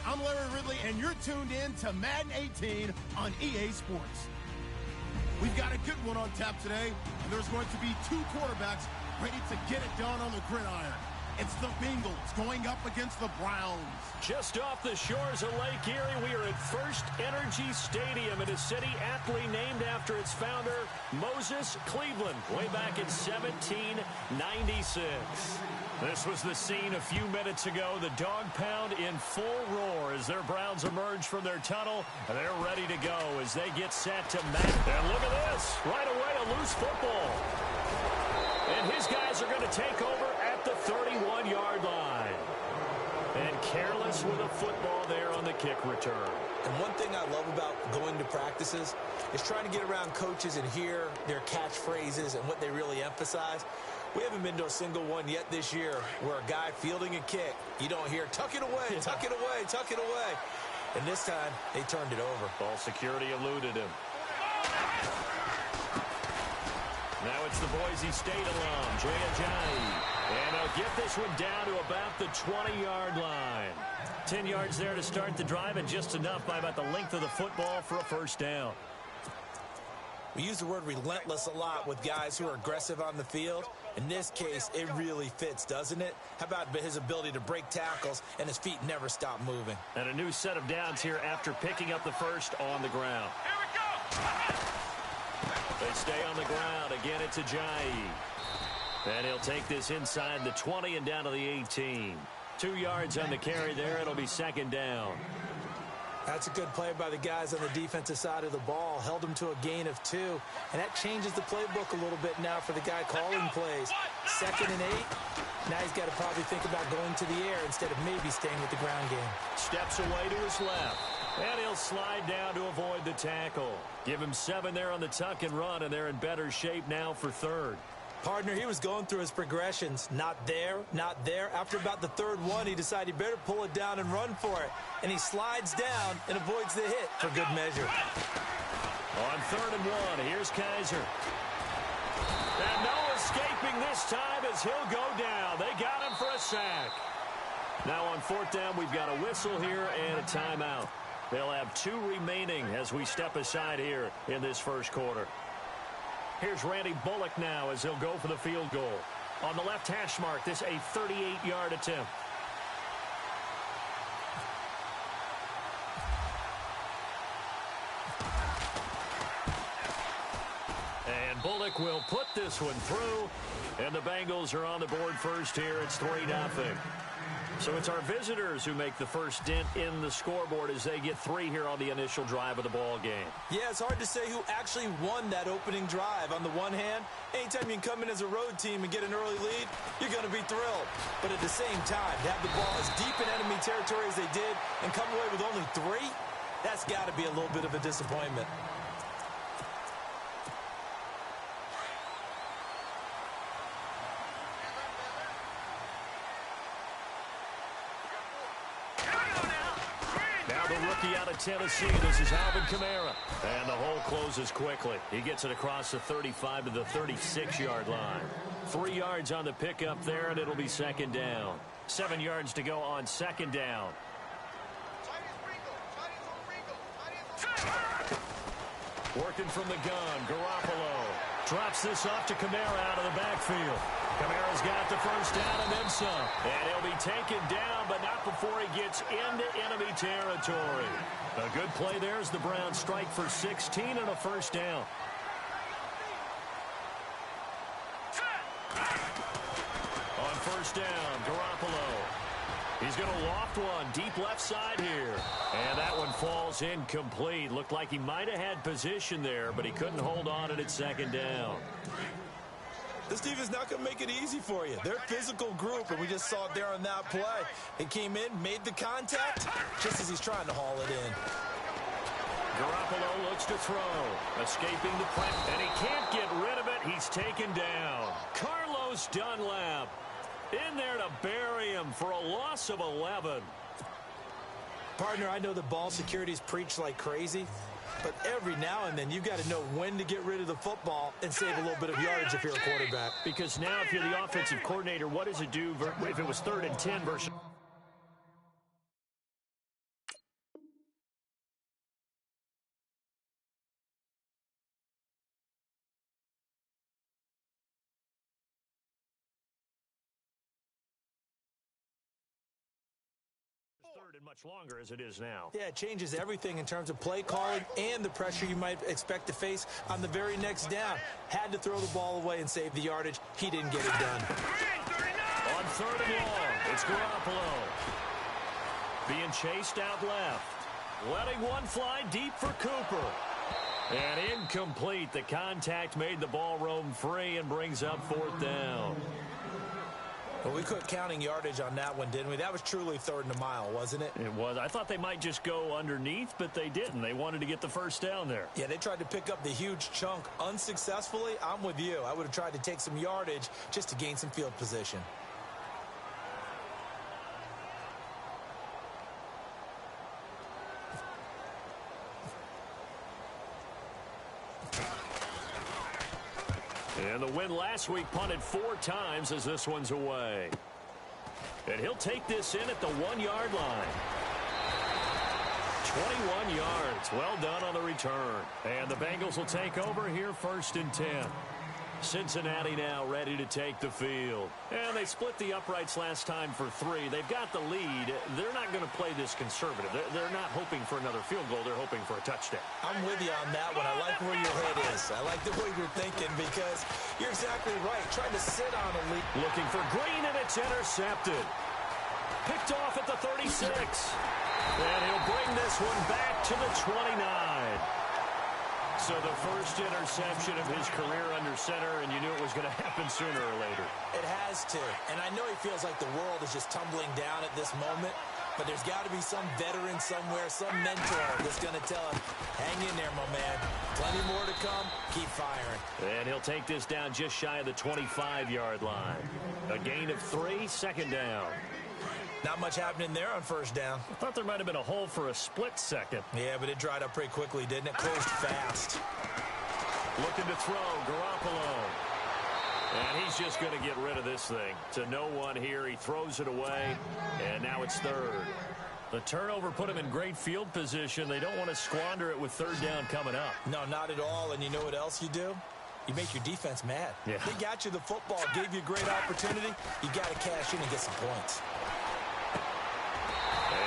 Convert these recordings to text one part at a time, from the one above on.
I'm Larry Ridley, and you're tuned in to Madden 18 on EA Sports. We've got a good one on tap today, and there's going to be two quarterbacks ready to get it done on the gridiron. It's the Bengals going up against the Browns. Just off the shores of Lake Erie, we are at First Energy Stadium in a city aptly named after its founder, Moses Cleveland, way back in 1796. This was the scene a few minutes ago. The dog pound in full roar as their Browns emerge from their tunnel. They're ready to go as they get set to match. And look at this. Right away, a loose football. And his guys are going to take over at the 31-yard line. And careless with a football there on the kick return. And one thing I love about going to practices is trying to get around coaches and hear their catchphrases and what they really emphasize. We haven't been to a single one yet this year where a guy fielding a kick, you don't hear, tuck it away, tuck it away, tuck it away. And this time, they turned it over. Ball security eluded him. Now it's the Boise State alum, Jay Ajayi. And they'll get this one down to about the 20-yard line. 10 yards there to start the drive, and just enough by about the length of the football for a first down. We use the word relentless a lot with guys who are aggressive on the field. In this case, it really fits, doesn't it? How about his ability to break tackles and his feet never stop moving? And a new set of downs here after picking up the first on the ground. Here we go! They stay on the ground. Again, it's Ajayi. And he'll take this inside the 20 and down to the 18. 2 yards on the carry there. It'll be second down. That's a good play by the guys on the defensive side of the ball. Held them to a gain of 2. And that changes the playbook a little bit now for the guy calling plays. 2nd and 8. Now he's got to probably think about going to the air instead of maybe staying with the ground game. Steps away to his left. And he'll slide down to avoid the tackle. Give him 7 there on the tuck and run, and they're in better shape now for third. Partner, he was going through his progressions. Not there, not there. After about the third one, he decided he better pull it down and run for it. And he slides down and avoids the hit for good measure. On 3rd and 1, here's Kaiser. And no escaping this time as he'll go down. They got him for a sack. Now on 4th down, we've got a whistle here and a timeout. They'll have 2 remaining as we step aside here in this first quarter. Here's Randy Bullock now as he'll go for the field goal. On the left hash mark, this a 38-yard attempt. And Bullock will put this one through. And the Bengals are on the board first here. It's 3-0. So it's our visitors who make the first dent in the scoreboard as they get 3 here on the initial drive of the ball game. Yeah, it's hard to say who actually won that opening drive. On the one hand, anytime you can come in as a road team and get an early lead, you're going to be thrilled. But at the same time, to have the ball as deep in enemy territory as they did and come away with only 3, that's got to be a little bit of a disappointment. Out of Tennessee, this is Alvin Kamara. And the hole closes quickly. He gets it across the 35 to the 36-yard line. 3 yards on the pickup there, and it'll be second down. 7 yards to go on second down. Working from the gun, Garoppolo drops this off to Kamara out of the backfield. Kamara's got the first down and then some. And he'll be taken down, but not before he gets into enemy territory. A good play there as the Browns strike for 16 and a first down. On first down, Garoppolo. He's going to loft one deep left side here. And that one falls incomplete. Looked like he might have had position there, but he couldn't hold on at second down. This defense is not going to make it easy for you. They're a physical group, and we just saw it there on that play. He came in, made the contact, just as he's trying to haul it in. Garoppolo looks to throw. Escaping the play, and he can't get rid of it. He's taken down. Carlos Dunlap in there to bury him for a loss of 11. Partner, I know the ball security's preached like crazy, but every now and then you've got to know when to get rid of the football and save a little bit of yardage if you're a quarterback. Because now if you're the offensive coordinator, what does it do if it was 3rd and 10 versus much longer as it is now. Yeah, it changes everything in terms of play calling and the pressure you might expect to face on the very next down. Had to throw the ball away and save the yardage. He didn't get it done. On 3rd and long, it's Garoppolo. Being chased out left. Letting one fly deep for Cooper. And incomplete. The contact made the ball roam free and brings up 4th down. Well, we quit counting yardage on that one, didn't we? That was truly 3rd and a mile, wasn't it? It was. I thought they might just go underneath, but they didn't. They wanted to get the first down there. Yeah, they tried to pick up the huge chunk unsuccessfully. I'm with you. I would have tried to take some yardage just to gain some field position. And the win last week punted 4 times as this one's away. And he'll take this in at the 1-yard line. 21 yards. Well done on the return. And the Bengals will take over here 1st and 10. Cincinnati now ready to take the field. And they split the uprights last time for 3. They've got the lead. They're not going to play this conservative. They're not hoping for another field goal. They're hoping for a touchdown. I'm with you on that one. I like where your head is. I like the way you're thinking because you're exactly right. Trying to sit on a lead. Looking for Green, and it's intercepted. Picked off at the 36. And he'll bring this one back to the 29. So the first interception of his career under center, and you knew it was going to happen sooner or later. It has to. And I know he feels like the world is just tumbling down at this moment, but there's got to be some veteran somewhere, some mentor that's going to tell him, hang in there, my man. Plenty more to come. Keep firing. And he'll take this down just shy of the 25-yard line. A gain of 3, 2nd down. Not much happening there on 1st down. I thought there might have been a hole for a split second. Yeah, but it dried up pretty quickly, didn't it? Closed fast. Looking to throw, Garoppolo. And he's just going to get rid of this thing. To no one here. He throws it away, and now it's 3rd. The turnover put him in great field position. They don't want to squander it with 3rd down coming up. No, not at all. And you know what else you do? You make your defense mad. Yeah. They got you the football, gave you a great opportunity. You got to cash in and get some points.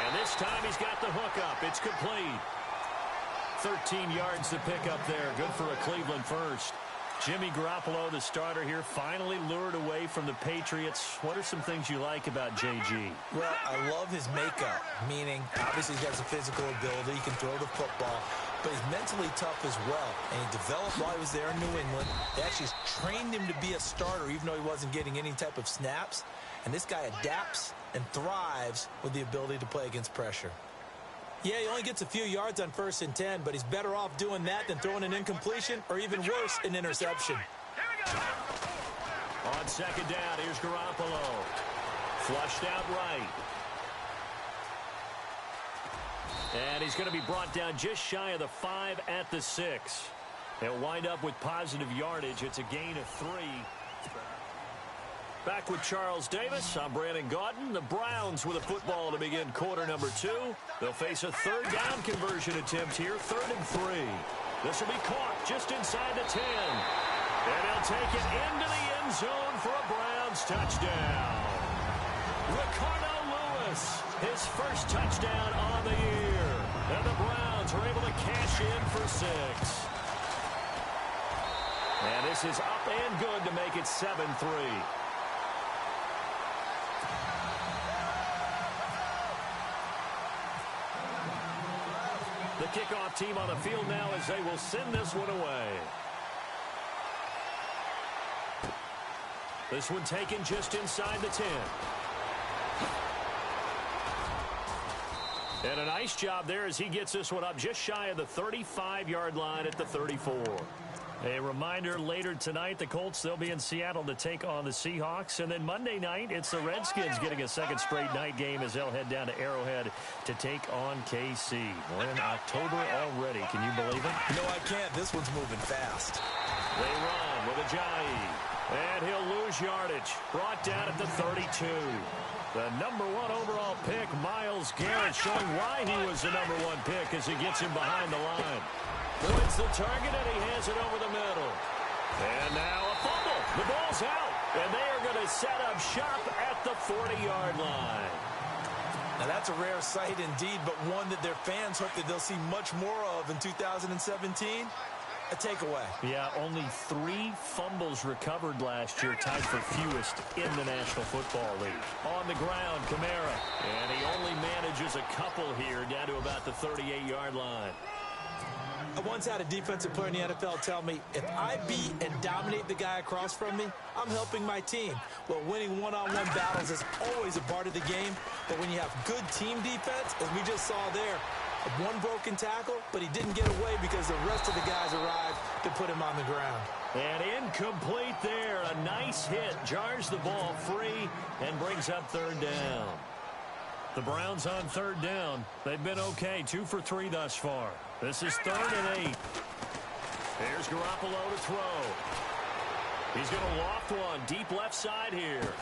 And this time he's got the hook up. It's complete. 13 yards to pick up there. Good for a Cleveland first. Jimmy Garoppolo, the starter here, finally lured away from the Patriots. What are some things you like about JG? Well, I love his makeup, meaning obviously he has the physical ability. He can throw the football, but he's mentally tough as well. And he developed while he was there in New England. They actually trained him to be a starter even though he wasn't getting any type of snaps. And this guy adapts and thrives with the ability to play against pressure. Yeah, he only gets a few yards on 1st and 10, but he's better off doing that than throwing an incompletion or even worse, an interception. On 2nd down, here's Garoppolo. Flushed out right. And he's going to be brought down just shy of the 5 at the 6. He'll wind up with positive yardage. It's a gain of 3. Back with Charles Davis. I'm Brandon Gaudin. The Browns with a football to begin quarter number 2. They'll face a 3rd down conversion attempt here, 3rd and 3. This will be caught just inside the 10. And he'll take it into the end zone for a Browns touchdown. Ricardo Lewis, his first touchdown on the year. And the Browns are able to cash in for 6. And this is up and good to make it 7-3. The kickoff team on the field now as they will send this one away. This one taken just inside the 10. And a nice job there as he gets this one up just shy of the 35-yard line at the 34. A reminder, later tonight, the Colts, they'll be in Seattle to take on the Seahawks. And then Monday night, it's the Redskins getting a second straight night game as they'll head down to Arrowhead to take on KC. We're in October already. Can you believe it? No, I can't. This one's moving fast. They run with Ajayi. And he'll lose yardage. Brought down at the 32. The number 1 overall pick, Myles Garrett, showing why he was the number 1 pick as he gets him behind the line. Points the target, and he hands it over the middle. And now a fumble. The ball's out, and they are going to set up shop at the 40-yard line. Now, that's a rare sight indeed, but one that their fans hope that they'll see much more of in 2017. A takeaway. Yeah, only 3 fumbles recovered last year, tied for fewest in the National Football League. On the ground, Kamara. And he only manages a couple here, down to about the 38-yard line. I once had a defensive player in the NFL tell me, if I beat and dominate the guy across from me, I'm helping my team. Well, winning one-on-one battles is always a part of the game, but when you have good team defense, as we just saw there, one broken tackle, but he didn't get away because the rest of the guys arrived to put him on the ground. And incomplete there. A nice hit. Jars the ball free and brings up 3rd down. The Browns on 3rd down. They've been okay. 2 for 3 thus far. This is 3rd and 8. Here's Garoppolo to throw. He's going to loft one deep left side here.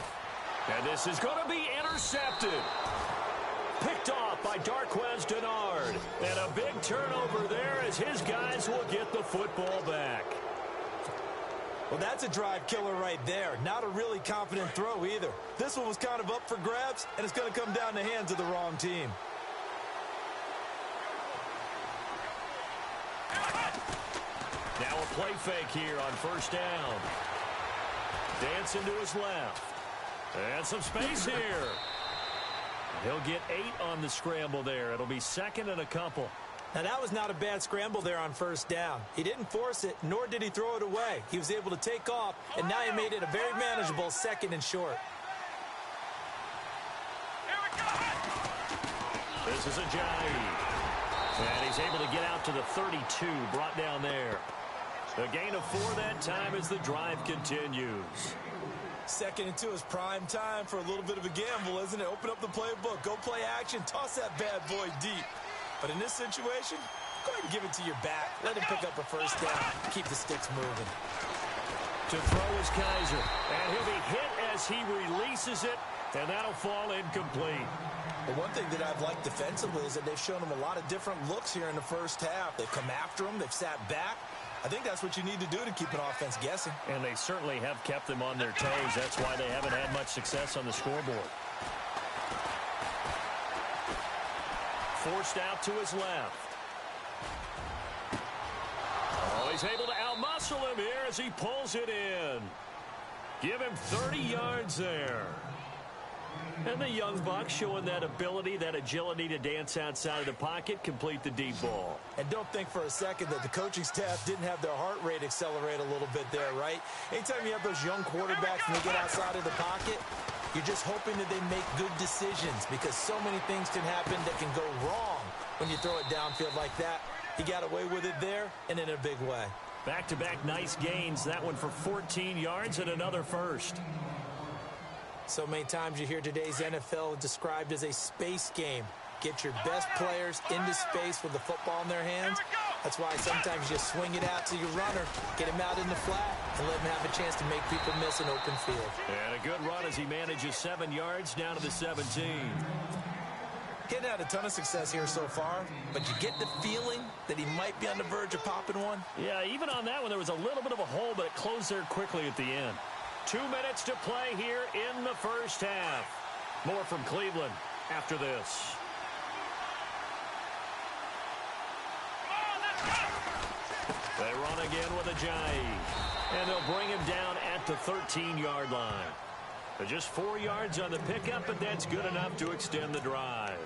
And this is going to be intercepted. Picked off by Darqueze Dennard. And a big turnover there as his guys will get the football back. Well, that's a drive killer right there. Not a really confident throw either. This one was kind of up for grabs, and it's going to come down the hands of the wrong team. Now a play fake here on 1st down. Dancing to his left. And some space here. He'll get 8 on the scramble there. It'll be 2nd and a couple. Now, that was not a bad scramble there on 1st down. He didn't force it, nor did he throw it away. He was able to take off, and now he made it a very manageable 2nd and short. This is Ajayi. And he's able to get out to the 32, brought down there. A gain of 4 that time as the drive continues. 2nd and 2 is prime time for a little bit of a gamble, isn't it? Open up the playbook, go play action, toss that bad boy deep. But in this situation, go ahead and give it to your back. Let him pick up a 1st down. Keep the sticks moving. To throw is Kaiser. And he'll be hit as he releases it, and that'll fall incomplete. But one thing that I've liked defensively is that they've shown him a lot of different looks here in the 1st half. They've come after him. They've sat back. I think that's what you need to do to keep an offense guessing. And they certainly have kept them on their toes. That's why they haven't had much success on the scoreboard. Forced out to his left. Oh, he's able to outmuscle him here as he pulls it in. Give him 30 yards there. And the young buck showing that ability, that agility to dance outside of the pocket, complete the deep ball. And don't think for a second that the coaching staff didn't have their heart rate accelerate a little bit there, right? Anytime you have those young quarterbacks and they get outside of the pocket, you're just hoping that they make good decisions because so many things can happen that can go wrong when you throw it downfield like that. He got away with it there and in a big way. Back-to-back nice gains. That one for 14 yards and another 1st. So many times you hear today's NFL described as a space game. Get your best players into space with the football in their hands. That's why sometimes you swing it out to your runner, get him out in the flat, and let him have a chance to make people miss an open field. And a good run as he manages 7 yards down to the 17. Getting had a ton of success here so far, but you get the feeling that he might be on the verge of popping one. Yeah, even on that one, there was a little bit of a hole, but it closed there quickly at the end. 2 minutes to play here in the 1st half. More from Cleveland after this. They run again with Ajayi. And they'll bring him down at the 13-yard line. Just 4 yards on the pickup, but that's good enough to extend the drive.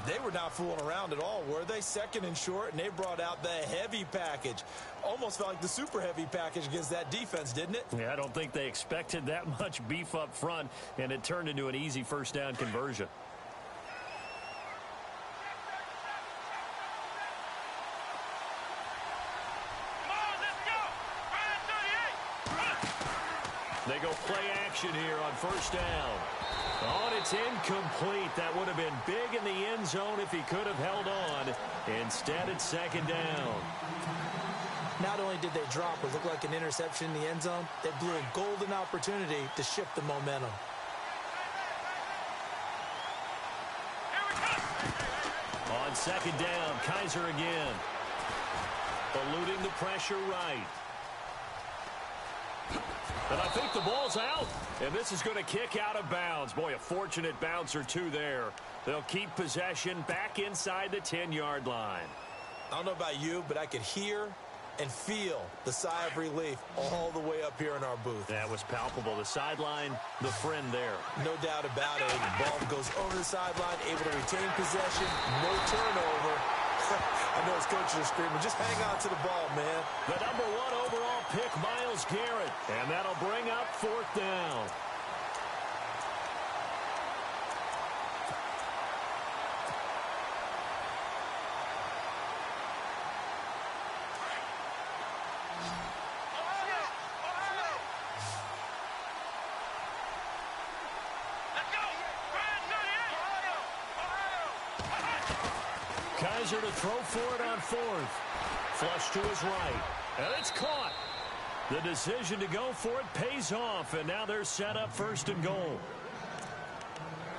They were not fooling around at all, were they? 2nd and short, and they brought out the heavy package. Almost felt like the super heavy package against that defense, didn't it? Yeah, I don't think they expected that much beef up front, and it turned into an easy 1st down conversion. They go play action here on 1st down. Oh, and it's incomplete. That would have been big in the end zone if he could have held on. Instead, it's 2nd down. Not only did they drop what looked like an interception in the end zone, they blew a golden opportunity to shift the momentum. On 2nd down, Kaiser again. Eluding the pressure right. And I think the ball's out. And this is going to kick out of bounds. Boy, a fortunate bounce or two there. They'll keep possession back inside the 10-yard line. I don't know about you, but I could hear and feel the sigh of relief all the way up here in our booth. That was palpable. The sideline, the friend there. No doubt about it. The ball goes over the sideline, able to retain possession, no turnover. I know his coaches are screaming, just hang on to the ball, man. The number 1 overall pick, Myles Garrett. And that'll bring up 4th down. Kaiser to throw for it on 4th. Flush to his right. And it's caught. The decision to go for it pays off. And now they're set up 1st and goal.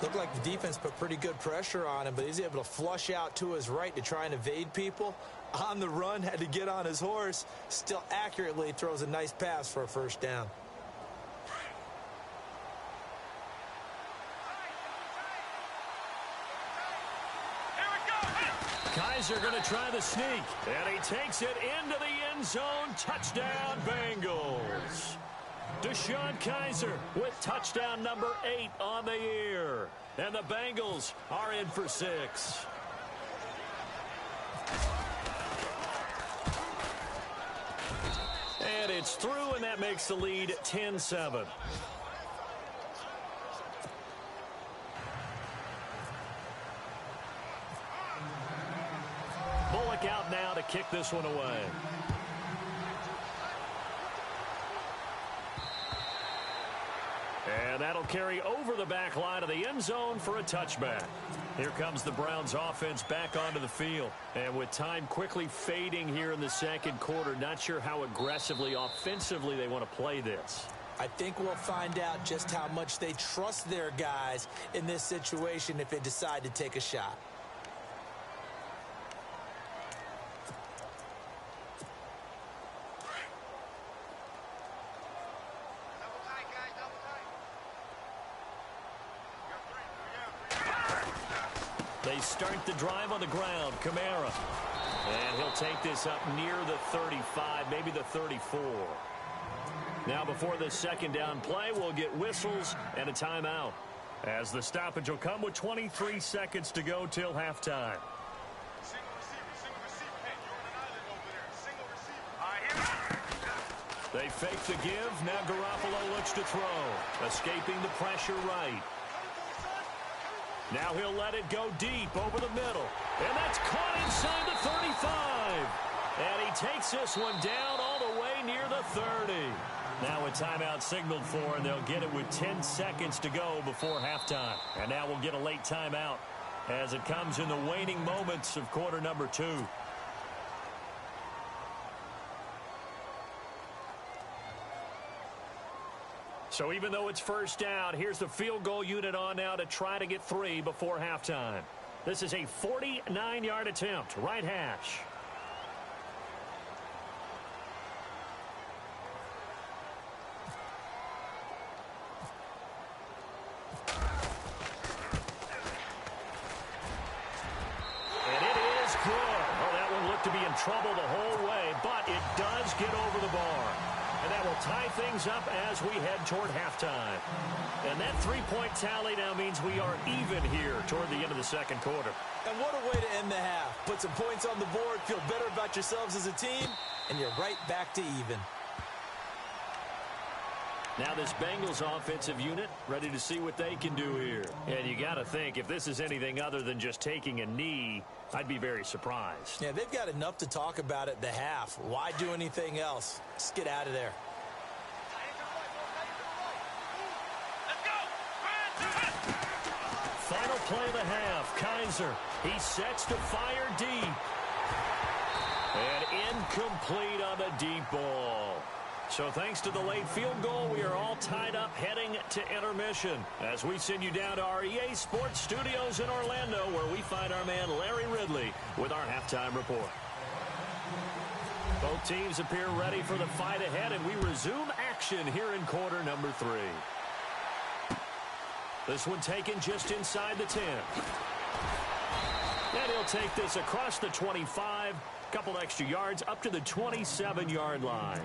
Looked like the defense put pretty good pressure on him, but he's able to flush out to his right to try and evade people. On the run, had to get on his horse. Still accurately throws a nice pass for a 1st down. Kaiser going to try the sneak, and he takes it into the end zone. Touchdown, Bengals. DeShone Kizer with touchdown number 8 on the year. And the Bengals are in for 6. And it's through, and that makes the lead 10-7. Bullock out now to kick this one away. And that'll carry over the back line of the end zone for a touchback. Here comes the Browns offense back onto the field. And with time quickly fading here in the 2nd quarter, not sure how aggressively, offensively they want to play this. I think we'll find out just how much they trust their guys in this situation if they decide to take a shot. They start the drive on the ground. Kamara. And he'll take this up near the 35, maybe the 34. Now before this 2nd down play, we'll get whistles and a timeout, as the stoppage will come with 23 seconds to go till halftime. They fake the give. Now Garoppolo looks to throw. Escaping the pressure right. Now he'll let it go deep over the middle. And that's caught inside the 35. And he takes this one down all the way near the 30. Now a timeout signaled for, and they'll get it with 10 seconds to go before halftime. And now we'll get a late timeout as it comes in the waning moments of quarter number 2. So even though it's 1st down, here's the field goal unit on now to try to get 3 before halftime. This is a 49-yard attempt, right hash. And it is good. Oh, that one looked to be in trouble the whole way, but it does get over the bar. And that will tie things up as we head toward halftime. And that 3-point tally now means we are even here toward the end of the 2nd quarter. And what a way to end the half. Put some points on the board, feel better about yourselves as a team, and you're right back to even. Now this Bengals offensive unit ready to see what they can do here. And you got to think, if this is anything other than just taking a knee, I'd be very surprised. Yeah, they've got enough to talk about at the half. Why do anything else? Just get out of there. Final play of the half. Kizer. He sets to fire deep. And incomplete on the deep ball. So thanks to the late field goal, we are all tied up heading to intermission as we send you down to our EA Sports Studios in Orlando, where we find our man Larry Ridley with our halftime report. Both teams appear ready for the fight ahead, and we resume action action here in quarter number 3. This one taken just inside the 10. And he'll take this across the 25, couple extra yards up to the 27-yard line.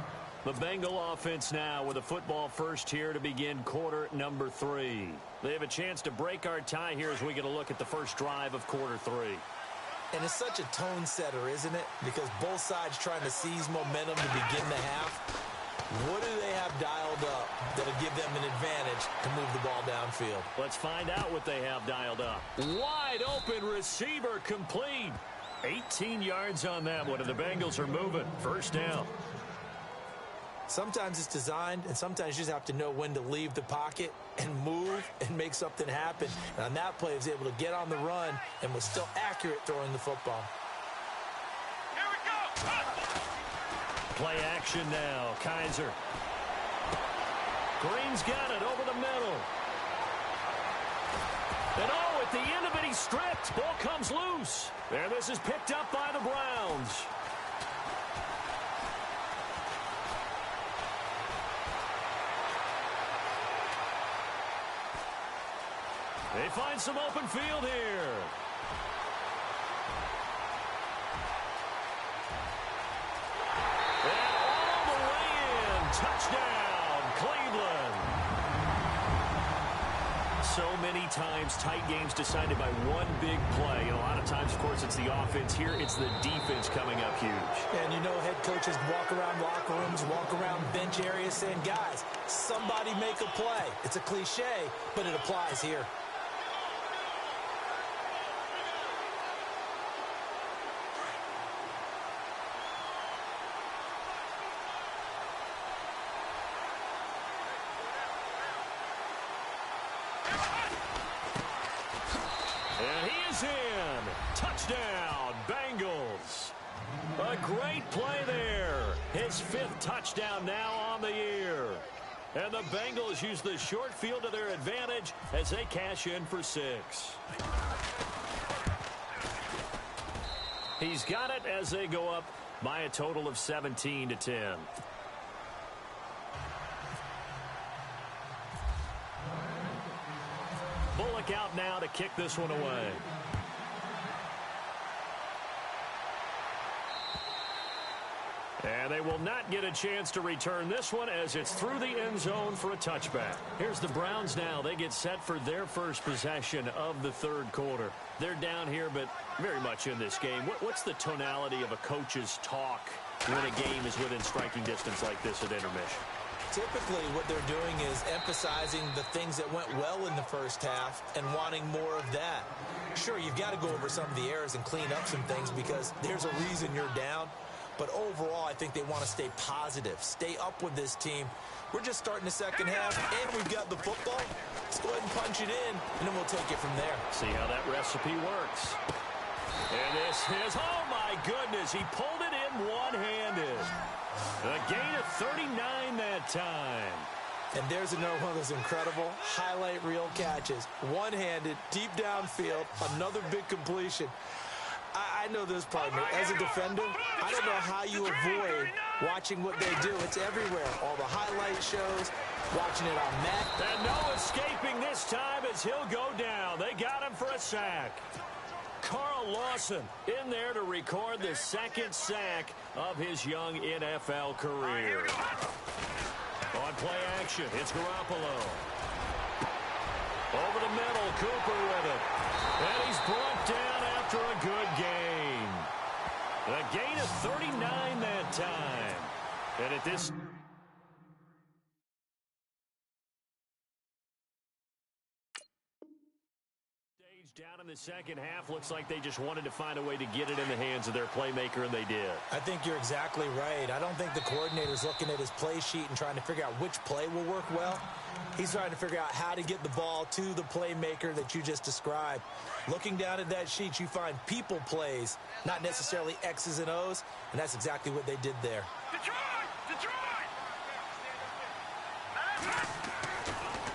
The Bengal offense now with a football first here to begin quarter number 3. They have a chance to break our tie here as we get a look at the first drive of quarter 3. And it's such a tone setter, isn't it? Because both sides trying to seize momentum to begin the half. What do they have dialed up that'll give them an advantage to move the ball downfield? Let's find out what they have dialed up. Wide open receiver complete. 18 yards on that one, and the Bengals are moving. First down. Sometimes it's designed, and sometimes you just have to know when to leave the pocket and move and make something happen. And on that play, he was able to get on the run and was still accurate throwing the football. Here we go! Play action now. Kaiser. Green's got it over the middle. And oh, at the end of it, he's stripped. Ball comes loose. And this is picked up by the Browns. They find some open field here. And all the way in. Touchdown, Cleveland. So many times tight games decided by one big play. And a lot of times, of course, it's the offense. Here, it's the defense coming up huge. And you know head coaches walk around locker rooms, walk around bench areas saying, guys, somebody make a play. It's a cliche, but it applies here. And he is in. Touchdown, Bengals. A great play there. His 5th touchdown now on the year. And the Bengals use the short field to their advantage as they cash in for 6. He's got it as they go up by a total of 17-10. Bullock out now to kick this one away. And they will not get a chance to return this one as it's through the end zone for a touchback. Here's the Browns now. They get set for their first possession of the third quarter. They're down here, but very much in this game. What's the tonality of a coach's talk when a game is within striking distance like this at intermission? Typically, what they're doing is emphasizing the things that went well in the first half and wanting more of that. Sure, you've got to go over some of the errors and clean up some things because there's a reason you're down. But overall, I think they want to stay positive, stay up with this team. We're just starting the second half, and we've got the football. Let's go ahead and punch it in, and then we'll take it from there. See how that recipe works. And this is, oh my goodness, he pulled it in one-handed. A gain of 39 that time. And there's another one of those incredible highlight reel catches. One-handed, deep downfield, another big completion. I know this part, man. As a defender, I don't know how you avoid watching what they do. It's everywhere. All the highlight shows, watching it on Matt. And no escaping this time as he'll go down. They got him for a sack. Carl Lawson in there to record the 2nd sack of his young NFL career. On play action, it's Garoppolo. Over the middle, Cooper with it. And he's brought down after a good gain. A gain of 39 that time. And at this stage down in the second half, looks like they just wanted to find a way to get it in the hands of their playmaker, and they did. I think you're exactly right. I don't think the coordinator's looking at his play sheet and trying to figure out which play will work well. He's trying to figure out how to get the ball to the playmaker that you just described. Looking down at that sheet, you find people plays, not necessarily X's and O's, and that's exactly what they did there.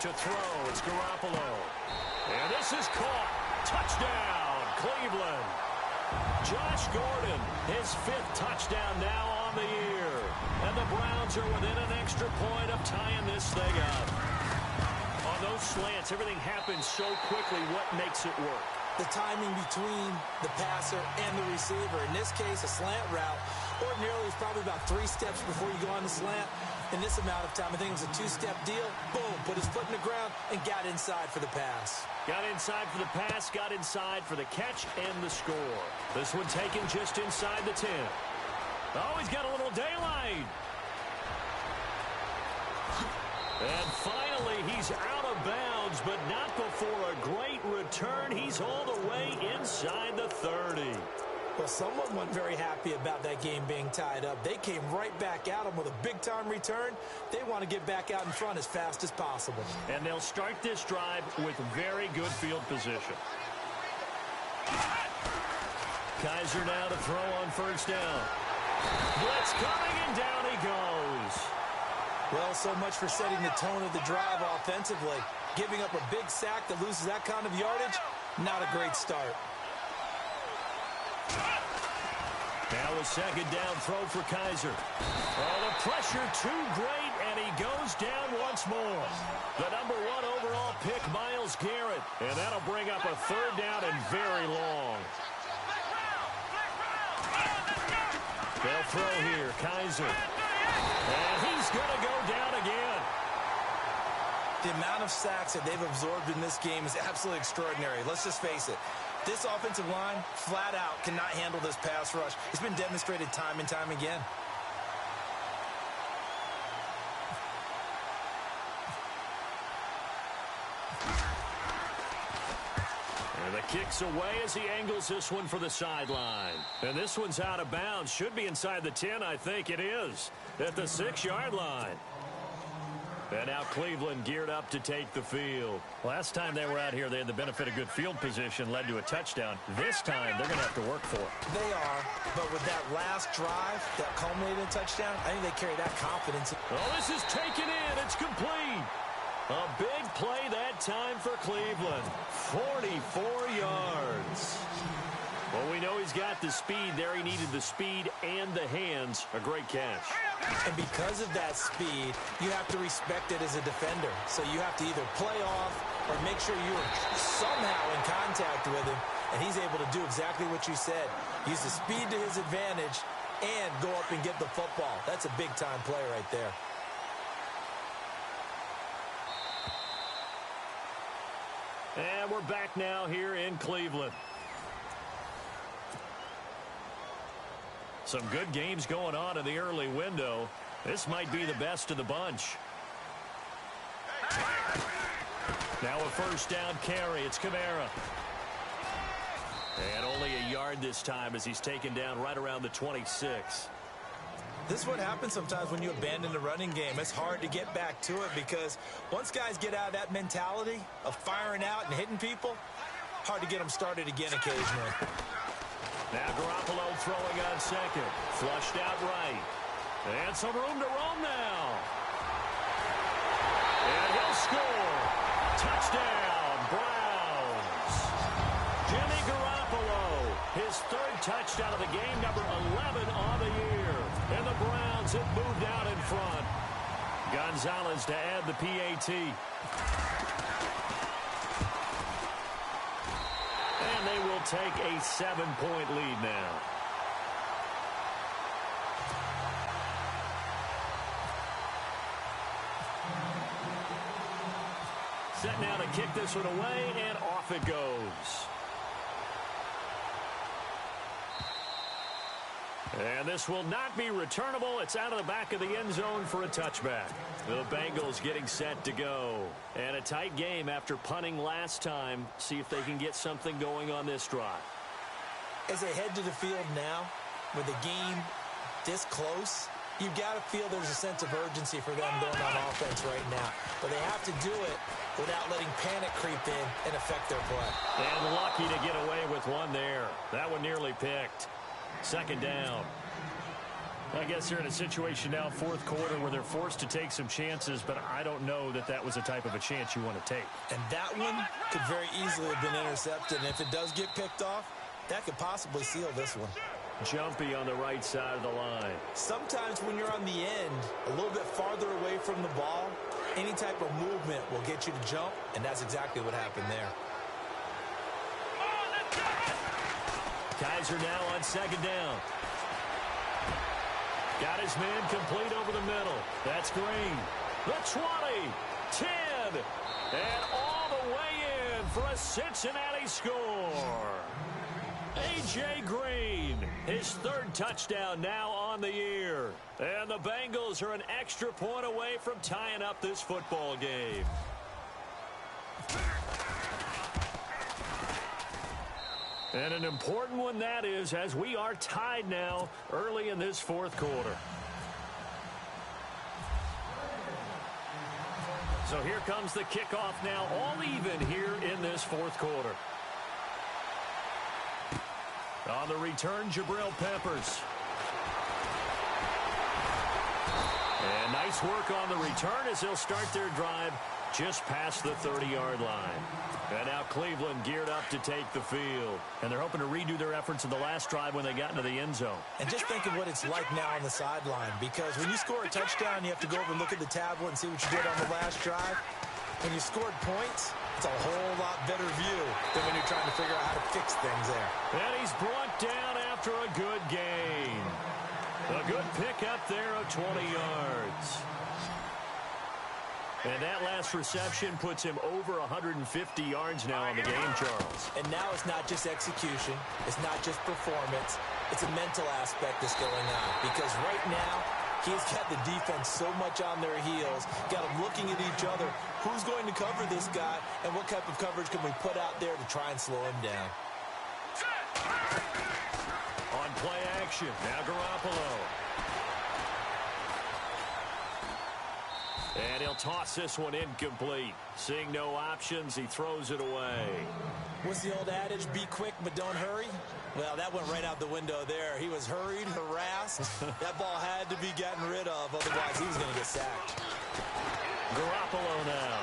To throw, it's Garoppolo. And this is caught. Touchdown, Cleveland. Josh Gordon, his 5th touchdown now on the year. And the Browns are within an extra point of tying this thing up. On those slants, everything happens so quickly. What makes it work? The timing between the passer and the receiver. In this case, a slant route. Ordinarily, it's probably about 3 steps before you go on the slant. In this amount of time, I think it was a 2-step deal. Boom, put his foot in the ground and got inside for the pass. Got inside for the pass, got inside for the catch and the score. This one taken just inside the 10. Oh, he's got a little daylight. And finally, he's out of bounds, but not before a great return. He's all the way inside the 30. Well, someone wasn't very happy about that game being tied up. They came right back at him with a big-time return. They want to get back out in front as fast as possible. And they'll start this drive with very good field position. Kaiser now to throw on first down. Blitz coming, and down he goes. Well, so much for setting the tone of the drive offensively. Giving up a big sack that loses that kind of yardage, not a great start. Now a second down throw for Kaiser. Oh, the pressure too great, and he goes down once more. The number 1 overall pick, Myles Garrett. And that'll bring up a 3rd down and very long. They'll throw here, Kaiser. And he's going to go down again. The amount of sacks that they've absorbed in this game is absolutely extraordinary. Let's just face it. This offensive line, flat out, cannot handle this pass rush. It's been demonstrated time and time again. And the kick's away as he angles this one for the sideline. And this one's out of bounds. Should be inside the 10, I think it is. At the 6-yard line. And now Cleveland geared up to take the field. Last time they were out here, they had the benefit of good field position, led to a touchdown. This time, they're going to have to work for it. They are, but with that last drive that culminated in a touchdown, I think they carry that confidence. Oh, this is taken in. It's complete. A big play that time for Cleveland. 44 yards. Well, we know he's got the speed there. He needed the speed and the hands. A great catch. And because of that speed, you have to respect it as a defender. So you have to either play off or make sure you are somehow in contact with him. And he's able to do exactly what you said. Use the speed to his advantage and go up and get the football. That's a big-time play right there. And we're back now here in Cleveland. Some good games going on in the early window. This might be the best of the bunch. Now a first down carry. It's Kamara. And only a yard this time as he's taken down right around the 26. This is what happens sometimes when you abandon the running game. It's hard to get back to it because once guys get out of that mentality of firing out and hitting people, hard to get them started again occasionally. Now Garoppolo throwing on second. Flushed out right. And some room to roam now. And he'll score. Touchdown, Browns. Jimmy Garoppolo, his 3rd touchdown of the game, number 11 on the year. And the Browns have moved out in front. Gonzalez to add the PAT. And they will take a 7-point lead now. Set now to kick this one away, and off it goes. And this will not be returnable. It's out of the back of the end zone for a touchback. The Bengals getting set to go. And a tight game after punting last time. See if they can get something going on this drive. As they head to the field now, with the game this close, you've got to feel there's a sense of urgency for them going on offense right now. But they have to do it without letting panic creep in and affect their play. And lucky to get away with one there. That one nearly picked. Second down. I guess they're in a situation now, 4th quarter, where they're forced to take some chances, but I don't know that that was the type of a chance you want to take. And that one could very easily have been intercepted. And if it does get picked off, That could possibly seal this one. Jumpy on the right side of the line. Sometimes when you're on the end, a little bit farther away from the ball, any type of movement will get you to jump, and that's exactly what happened there. Kaiser now on second down. Got his man complete over the middle. That's Green. The 20, 10, and all the way in for a Cincinnati score. A.J. Green, his third touchdown now on the year. And the Bengals are an extra point away from tying up this football game. And an important one that is, as we are tied now early in this fourth quarter. So here comes the kickoff now, all even here in this fourth quarter. On the return, Jabril Peppers. And nice work on the return as they'll start their drive just past the 30-yard line. And now Cleveland geared up to take the field. And they're hoping to redo their efforts in the last drive when they got into the end zone. And just think of what it's like now on the sideline, because when you score a touchdown, you have to go over and look at the tablet and see what you did on the last drive. When you scored points, it's a whole lot better view than when you're trying to figure out how to fix things there. And he's brought down after a good gain. A good pickup there of 20 yards. And that last reception puts him over 150 yards now on the game, Charles. And now it's not just execution. It's not just performance. It's a mental aspect that's going on. Because right now, he's got the defense so much on their heels, got them looking at each other. Who's going to cover this guy, and what type of coverage can we put out there to try and slow him down? On play action, now Garoppolo. And he'll toss this one incomplete. Seeing no options, he throws it away. What's the old adage? Be quick, but don't hurry? Well, that went right out the window there. He was hurried, harassed. That ball had to be gotten rid of, otherwise he was going to get sacked. Garoppolo now.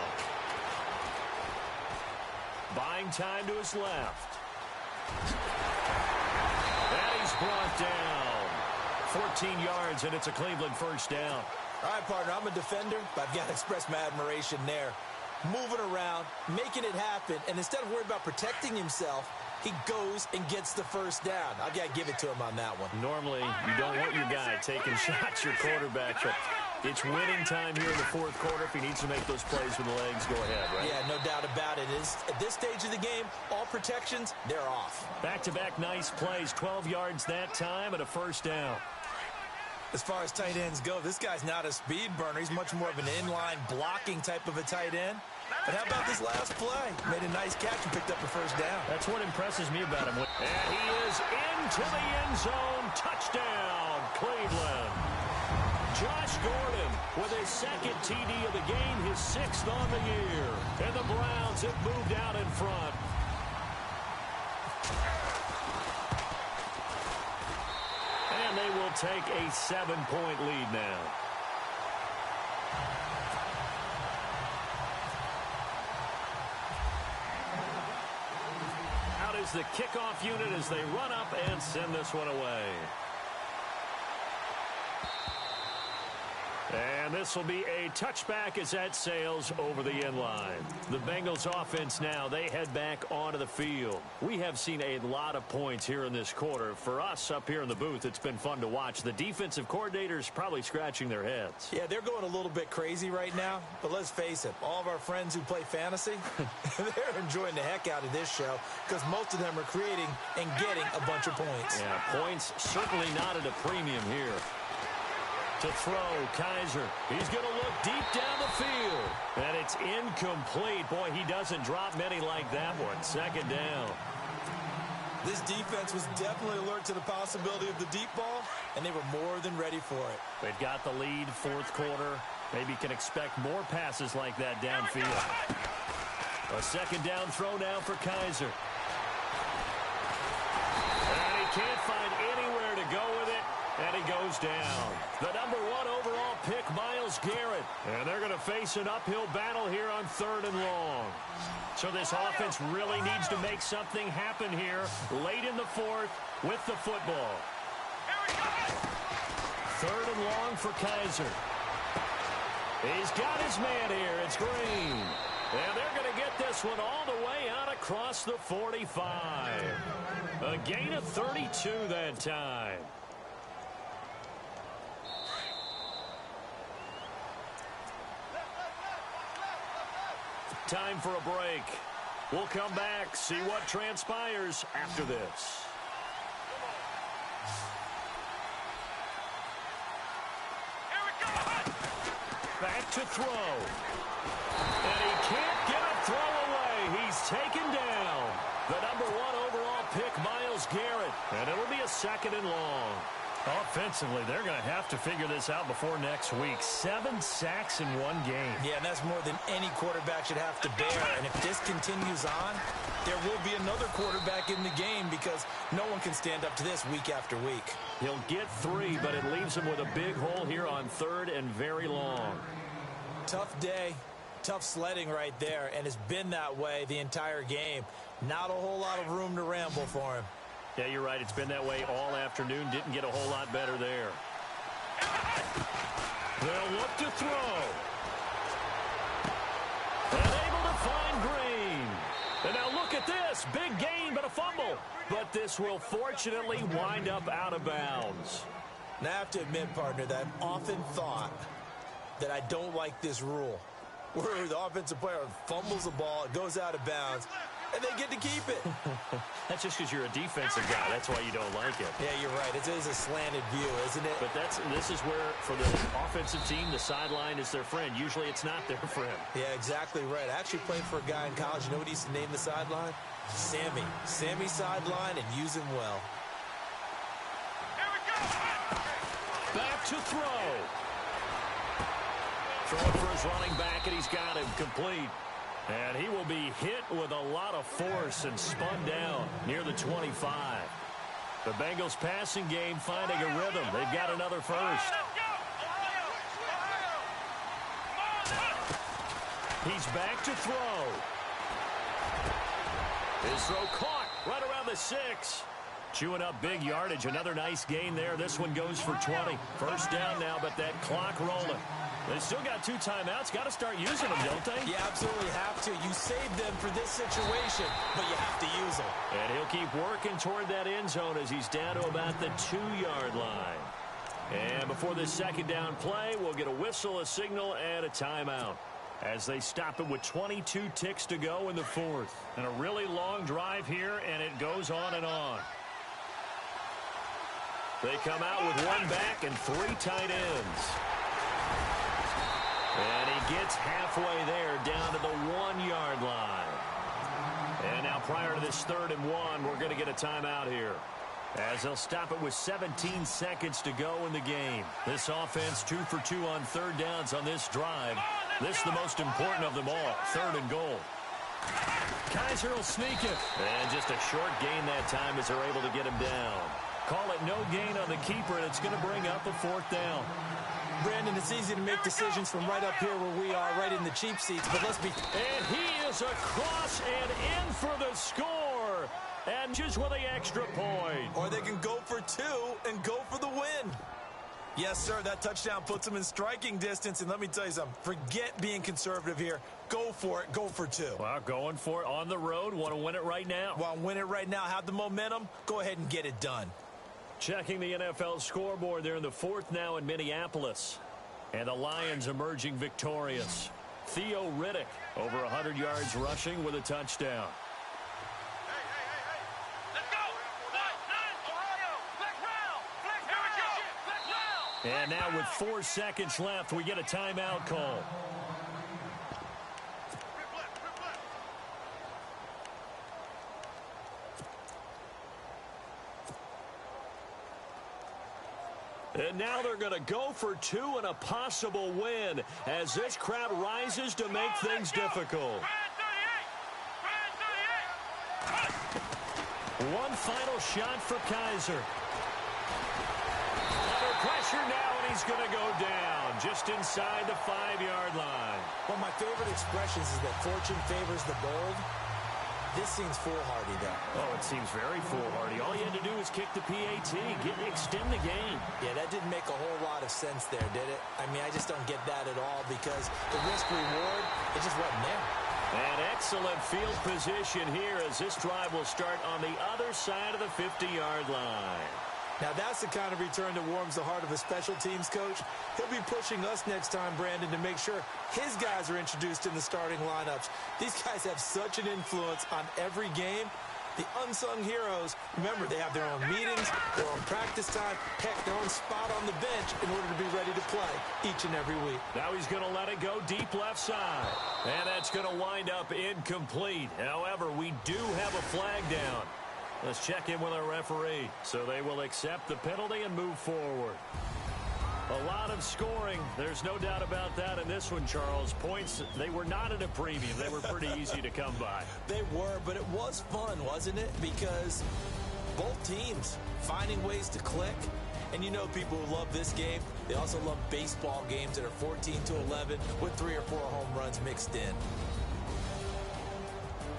Buying time to his left. And he's brought down. 14 yards, and it's a Cleveland first down. All right, partner, I'm a defender, but I've got to express my admiration there. Moving around, making it happen, and instead of worrying about protecting himself, he goes and gets the first down. I've got to give it to him on that one. Normally, you don't want your guy taking shots, your quarterback, but it's winning time here in the fourth quarter. If he needs to make those plays with the legs, go ahead, right? Yeah, no doubt about it. At this stage of the game, all protections, they're off. Back-to-back nice plays, 12 yards that time and a first down. As far as tight ends go, this guy's not a speed burner. He's much more of an inline blocking type of a tight end. But how about this last play? Made a nice catch and picked up a first down. That's what impresses me about him. And he is into the end zone. Touchdown, Cleveland. Josh Gordon with his second TD of the game, his sixth on the year. And the Browns have moved out in front. And they will take a 7-point lead now. Out is the kickoff unit as they run up and send this one away. And this will be a touchback as that sails over the end line. The Bengals offense now, they head back onto the field. We have seen a lot of points here in this quarter. For us up here in the booth, it's been fun to watch. The defensive coordinators probably scratching their heads. Yeah, they're going a little bit crazy right now. But let's face it, all of our friends who play fantasy, they're enjoying the heck out of this show because most of them are creating and getting a bunch of points. Yeah, points certainly not at a premium here. To throw, Kaiser. He's going to look deep down the field. And it's incomplete. Boy, he doesn't drop many like that one. Second down. This defense was definitely alert to the possibility of the deep ball, and they were more than ready for it. They've got the lead, fourth quarter. Maybe can expect more passes like that downfield. A second down throw now for Kaiser. And he can't find anywhere to go with it. And he goes down. The #1 overall pick, Miles Myles Garrett. And they're going to face an uphill battle here on 3rd and long. So this offense really needs to make something happen here late in the 4th with the football. 3rd and long for Kaiser. He's got his man here. It's Green. And they're going to get this one all the way out across the 45. A gain of 32 that time. Time for a break. We'll come back, see what transpires after this. Back to throw. And he can't get a throw away. He's taken down. The #1 overall pick, Myles Garrett. And it'll be a 2nd and long. Offensively, they're going to have to figure this out before next week. 7 sacks in one game. Yeah, and that's more than any quarterback should have to bear. And if this continues on, there will be another quarterback in the game because no one can stand up to this week after week. He'll get 3, but it leaves him with a big hole here on 3rd and very long. Tough day, tough sledding right there, and it's been that way the entire game. Not a whole lot of room to ramble for him. Yeah, you're right. It's been that way all afternoon. Didn't get a whole lot better there. They'll look to throw. And able to find Green. And now look at this. Big gain, but a fumble. But this will fortunately wind up out of bounds. Now, I have to admit, partner, that I've often thought that I don't like this rule, where the offensive player fumbles the ball, it goes out of bounds, and they get to keep it. That's just because you're a defensive guy. That's why you don't like it. Yeah, you're right. It is a slanted view, isn't it? But this is where, for the offensive team, the sideline is their friend. Usually it's not there for him. Yeah, exactly right. I actually played for a guy in college. You know what he used to name the sideline? Sammy. Sammy sideline, and use him well. Back to throw. Throwing for his running back, and he's got him complete. And he will be hit with a lot of force and spun down near the 25. The Bengals passing game finding a rhythm. They've got another first. He's back to throw. His throw caught right around the 6. Chewing up big yardage. Another nice gain there. This one goes for 20. First down now, but that clock rolling. They still got 2 timeouts. Got to start using them, don't they? You absolutely have to. You save them for this situation, but you have to use them. And he'll keep working toward that end zone as he's down to about the 2-yard line. And before this second down play, we'll get a whistle, a signal, and a timeout as they stop it with 22 ticks to go in the 4th. And a really long drive here, and it goes on and on. They come out with 1 back and 3 tight ends. And he gets halfway there down to the 1-yard line. And now prior to this 3rd and 1, we're going to get a timeout here, as they'll stop it with 17 seconds to go in the game. This offense 2 for 2 on 3rd downs on this drive. This is the most important of them all, 3rd and goal. Kaiser will sneak it. And just a short gain that time as they're able to get him down. Call it no gain on the keeper, and it's going to bring up a 4th down. Brandon, it's easy to make decisions from right up here where we are, right in the cheap seats, but let's be... And he is across and in for the score. And just with the extra point. Or they can go for 2 and go for the win. Yes, sir, that touchdown puts them in striking distance. And let me tell you something, forget being conservative here. Go for it, go for 2. Well, going for it on the road. Want to win it right now. Want to win it right now, have the momentum, go ahead and get it done. Checking the NFL scoreboard, they're in the 4th now in Minneapolis. And the Lions emerging victorious. Theo Riddick, over 100 yards rushing with a touchdown. Let's go! Ohio! Black round! And now with 4 seconds left, we get a timeout call. And now they're going to go for 2 and a possible win as this crowd rises to make things difficult. One final shot for Kaiser. Under pressure. pressure now, and he's going to go down just inside the 5-yard line. One of my favorite expressions is that fortune favors the bold. This seems foolhardy, though. Oh, it seems very foolhardy. All you had to do was kick the PAT, extend the game. Yeah, that didn't make a whole lot of sense there, did it? I mean, I just don't get that at all because the risk-reward, it just wasn't there. An excellent field position here as this drive will start on the other side of the 50-yard line. Now, that's the kind of return that warms the heart of a special teams coach. He'll be pushing us next time, Brandon, to make sure his guys are introduced in the starting lineups. These guys have such an influence on every game. The unsung heroes, remember, they have their own meetings, their own practice time, heck, their own spot on the bench in order to be ready to play each and every week. Now he's going to let it go deep left side. And that's going to wind up incomplete. However, we do have a flag down. Let's check in with our referee. So they will accept the penalty and move forward. A lot of scoring. There's no doubt about that in this one, Charles. Points, they were not at a premium. They were pretty easy to come by. They were, but it was fun, wasn't it? Because both teams finding ways to click. And you know people who love this game, they also love baseball games that are 14-11 with 3 or 4 home runs mixed in.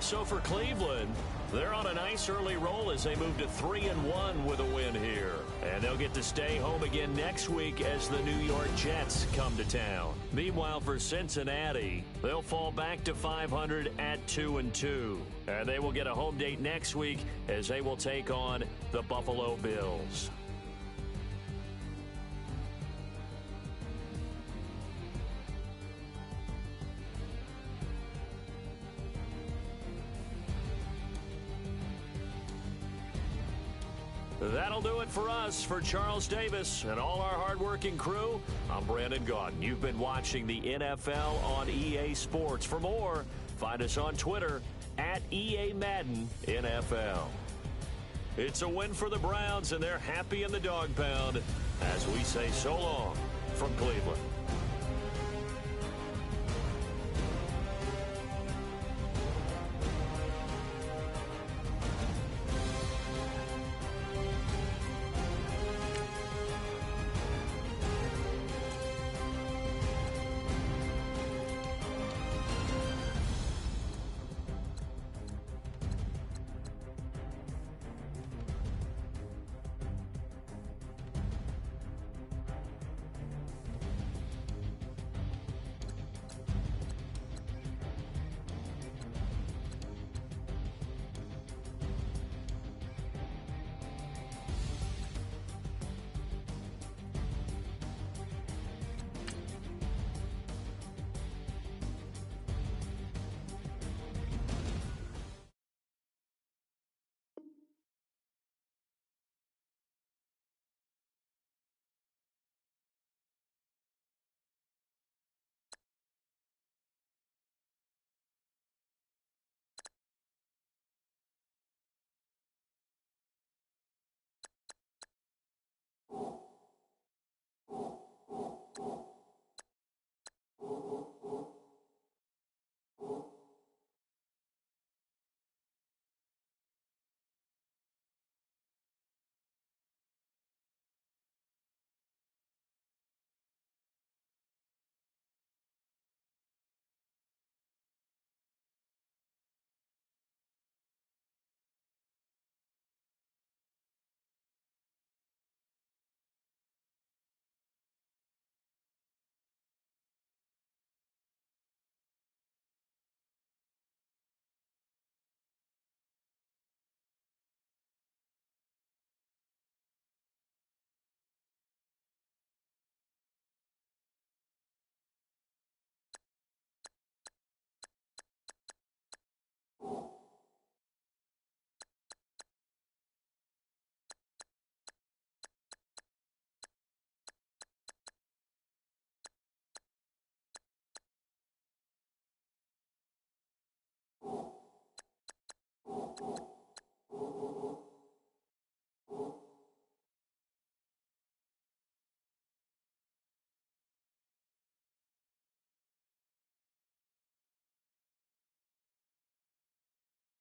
So for Cleveland, they're on a nice early roll as they move to 3-1 with a win here. And they'll get to stay home again next week as the New York Jets come to town. Meanwhile, for Cincinnati, they'll fall back to 500 at 2-2. And they will get a home date next week as they will take on the Buffalo Bills. That'll do it for us. For Charles Davis and all our hardworking crew, I'm Brandon Gaudin. You've been watching the NFL on EA Sports. For more, find us on Twitter at EA Madden NFL. It's a win for the Browns, and they're happy in the dog pound as we say so long from Cleveland.